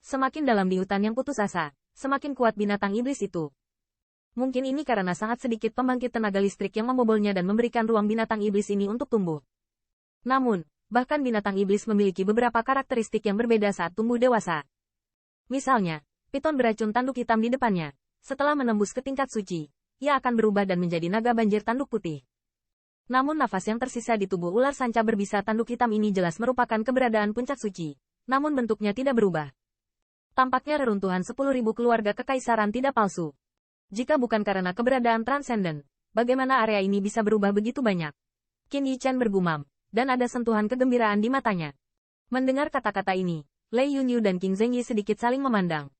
Semakin dalam di hutan yang putus asa, semakin kuat binatang iblis itu. Mungkin ini karena sangat sedikit pembangkit tenaga listrik yang membobolnya dan memberikan ruang binatang iblis ini untuk tumbuh. Namun, bahkan binatang iblis memiliki beberapa karakteristik yang berbeda saat tumbuh dewasa. Misalnya, piton beracun tanduk hitam di depannya. Setelah menembus ke tingkat suci, ia akan berubah dan menjadi naga banjir tanduk putih. Namun nafas yang tersisa di tubuh ular sanca berbisa tanduk hitam ini jelas merupakan keberadaan puncak suci. Namun bentuknya tidak berubah. Tampaknya reruntuhan 10.000 keluarga kekaisaran tidak palsu. Jika bukan karena keberadaan transenden, bagaimana area ini bisa berubah begitu banyak? Qin Yichan bergumam, dan ada sentuhan kegembiraan di matanya. Mendengar kata-kata ini, Lei Yunyu dan Qing Zhengyi sedikit saling memandang.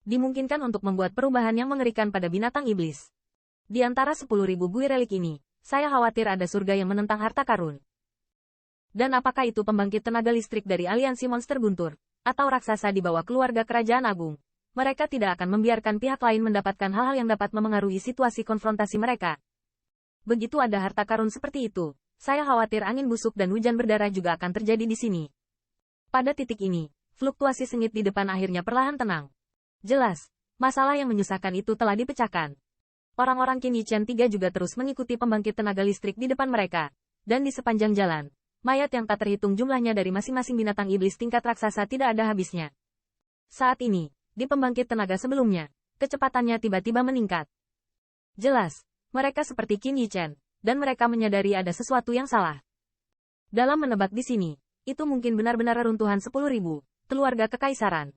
Dimungkinkan untuk membuat perubahan yang mengerikan pada binatang iblis. Di antara 10.000 bui relik ini, saya khawatir ada surga yang menentang harta karun. Dan apakah itu pembangkit tenaga listrik dari aliansi monster guntur, atau raksasa di bawah keluarga kerajaan agung? Mereka tidak akan membiarkan pihak lain mendapatkan hal-hal yang dapat memengaruhi situasi konfrontasi mereka. Begitu ada harta karun seperti itu, saya khawatir angin busuk dan hujan berdarah juga akan terjadi di sini. Pada titik ini, fluktuasi sengit di depan akhirnya perlahan tenang. Jelas, masalah yang menyusahkan itu telah dipecahkan. Orang-orang Qin Yichan III juga terus mengikuti pembangkit tenaga listrik di depan mereka. Dan di sepanjang jalan, mayat yang tak terhitung jumlahnya dari masing-masing binatang iblis tingkat raksasa tidak ada habisnya. Saat ini, di pembangkit tenaga sebelumnya, kecepatannya tiba-tiba meningkat. Jelas, mereka seperti Qin Yichan, dan mereka menyadari ada sesuatu yang salah. Dalam menebak di sini, itu mungkin benar-benar reruntuhan 10.000 keluarga kekaisaran.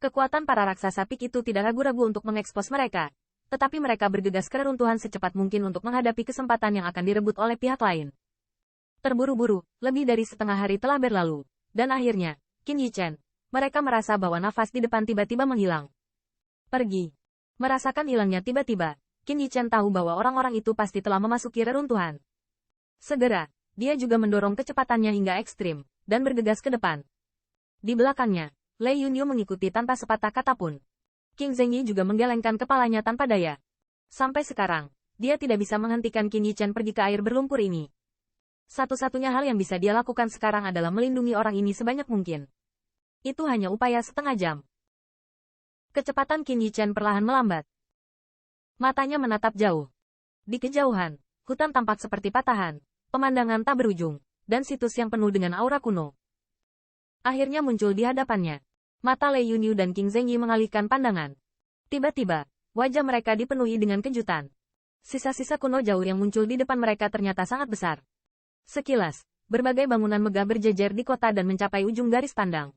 Kekuatan para raksasa pik itu tidak ragu-ragu untuk mengekspos mereka, tetapi mereka bergegas ke reruntuhan secepat mungkin untuk menghadapi kesempatan yang akan direbut oleh pihak lain. Terburu-buru, lebih dari setengah hari telah berlalu, dan akhirnya, Qin Yichan, mereka merasa bahwa nafas di depan tiba-tiba menghilang. Pergi. Merasakan hilangnya tiba-tiba, Qin Yichan tahu bahwa orang-orang itu pasti telah memasuki reruntuhan. Segera, dia juga mendorong kecepatannya hingga ekstrim, dan bergegas ke depan. Di belakangnya, Lei Yunyu mengikuti tanpa sepatah kata pun. Qing Zhengyi juga menggelengkan kepalanya tanpa daya. Sampai sekarang, dia tidak bisa menghentikan Qin Yichan pergi ke air berlumpur ini. Satu-satunya hal yang bisa dia lakukan sekarang adalah melindungi orang ini sebanyak mungkin. Itu hanya upaya setengah jam. Kecepatan Qin Yichan perlahan melambat. Matanya menatap jauh. Di kejauhan, hutan tampak seperti patahan, pemandangan tak berujung, dan situs yang penuh dengan aura kuno. Akhirnya muncul di hadapannya. Mata Lei Yunyu dan Qing Zhengyi mengalihkan pandangan. Tiba-tiba, wajah mereka dipenuhi dengan kejutan. Sisa-sisa kuno jauh yang muncul di depan mereka ternyata sangat besar. Sekilas, berbagai bangunan megah berjejer di kota dan mencapai ujung garis pandang.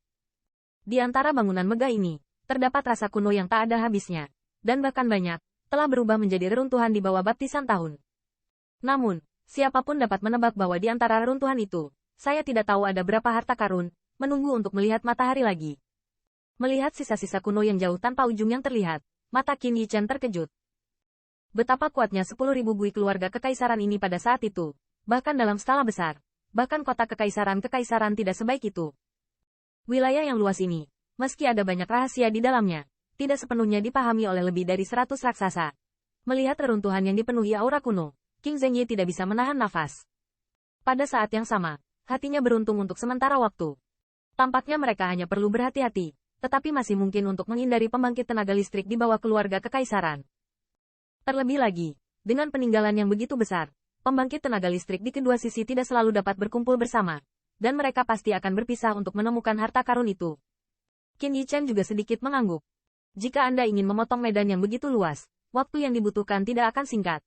Di antara bangunan megah ini, terdapat rasa kuno yang tak ada habisnya, dan bahkan banyak, telah berubah menjadi reruntuhan di bawah baptisan tahun. Namun, siapapun dapat menebak bahwa di antara reruntuhan itu, saya tidak tahu ada berapa harta karun, menunggu untuk melihat matahari lagi. Melihat sisa-sisa kuno yang jauh tanpa ujung yang terlihat, mata Qin Yichan terkejut. Betapa kuatnya 10.000 bui keluarga kekaisaran ini pada saat itu, bahkan dalam skala besar, bahkan kota kekaisaran tidak sebaik itu. Wilayah yang luas ini, meski ada banyak rahasia di dalamnya, tidak sepenuhnya dipahami oleh lebih dari 100 raksasa. Melihat reruntuhan yang dipenuhi aura kuno, Qing Zhengyi tidak bisa menahan nafas. Pada saat yang sama, hatinya beruntung untuk sementara waktu. Tampaknya mereka hanya perlu berhati-hati, tetapi masih mungkin untuk menghindari pembangkit tenaga listrik di bawah keluarga kekaisaran. Terlebih lagi, dengan peninggalan yang begitu besar, pembangkit tenaga listrik di kedua sisi tidak selalu dapat berkumpul bersama. Dan mereka pasti akan berpisah untuk menemukan harta karun itu. Qin Yichan juga sedikit mengangguk. Jika Anda ingin memotong medan yang begitu luas, waktu yang dibutuhkan tidak akan singkat.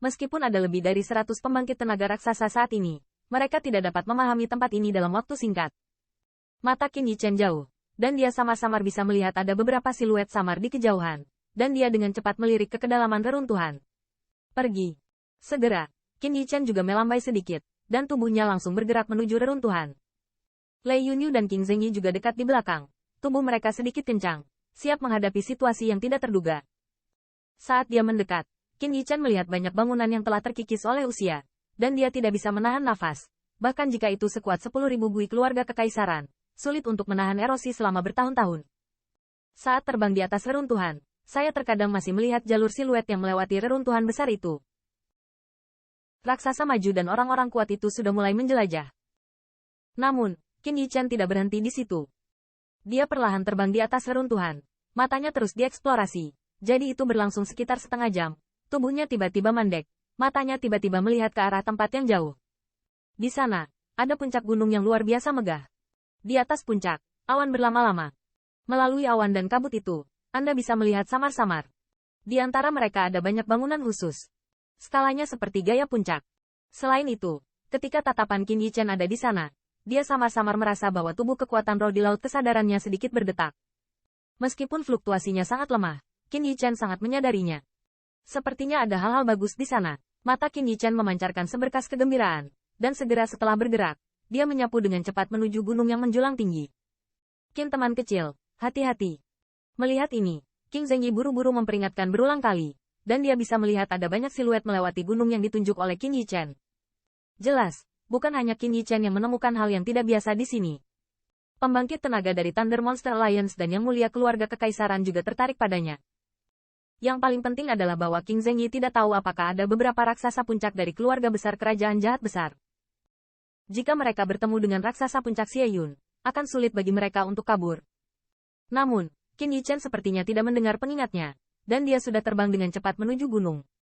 Meskipun ada lebih dari 100 pembangkit tenaga raksasa saat ini, mereka tidak dapat memahami tempat ini dalam waktu singkat. Mata Qin Yichan jauh, dan dia samar-samar bisa melihat ada beberapa siluet samar di kejauhan, dan dia dengan cepat melirik ke kedalaman reruntuhan. Pergi. Segera, Qin Yichan juga melambai sedikit, dan tubuhnya langsung bergerak menuju reruntuhan. Lei Yunyu dan Qing Zhengyi juga dekat di belakang. Tubuh mereka sedikit kencang, siap menghadapi situasi yang tidak terduga. Saat dia mendekat, Qin Yichan melihat banyak bangunan yang telah terkikis oleh usia, dan dia tidak bisa menahan nafas. Bahkan jika itu sekuat 10.000 bui keluarga kekaisaran, sulit untuk menahan erosi selama bertahun-tahun. Saat terbang di atas reruntuhan, saya terkadang masih melihat jalur siluet yang melewati reruntuhan besar itu. Raksasa maju dan orang-orang kuat itu sudah mulai menjelajah. Namun, Qin Yichan tidak berhenti di situ. Dia perlahan terbang di atas reruntuhan. Matanya terus dieksplorasi. Jadi itu berlangsung sekitar setengah jam. Tubuhnya tiba-tiba mandek. Matanya tiba-tiba melihat ke arah tempat yang jauh. Di sana, ada puncak gunung yang luar biasa megah. Di atas puncak, awan berlama-lama. Melalui awan dan kabut itu, Anda bisa melihat samar-samar. Di antara mereka ada banyak bangunan khusus. Skalanya seperti gaya puncak. Selain itu, ketika tatapan Qin Yichen ada di sana, dia samar-samar merasa bahwa tubuh kekuatan roh di laut kesadarannya sedikit berdetak. Meskipun fluktuasinya sangat lemah, Qin Yichen sangat menyadarinya. Sepertinya ada hal-hal bagus di sana. Mata Qin Yichen memancarkan seberkas kegembiraan, dan segera setelah bergerak, dia menyapu dengan cepat menuju gunung yang menjulang tinggi. Qin teman kecil, hati-hati. Melihat ini, King Zengyi buru-buru memperingatkan berulang kali, dan dia bisa melihat ada banyak siluet melewati gunung yang ditunjuk oleh Qin Yichen. Jelas, bukan hanya Qin Yichen yang menemukan hal yang tidak biasa di sini. Pembangkit tenaga dari Thunder Monster Alliance dan yang mulia keluarga kekaisaran juga tertarik padanya. Yang paling penting adalah bahwa King Zengyi tidak tahu apakah ada beberapa raksasa puncak dari keluarga besar kerajaan jahat besar. Jika mereka bertemu dengan raksasa puncak Xieyun, akan sulit bagi mereka untuk kabur. Namun, Qin Yichen sepertinya tidak mendengar pengingatnya, dan dia sudah terbang dengan cepat menuju gunung.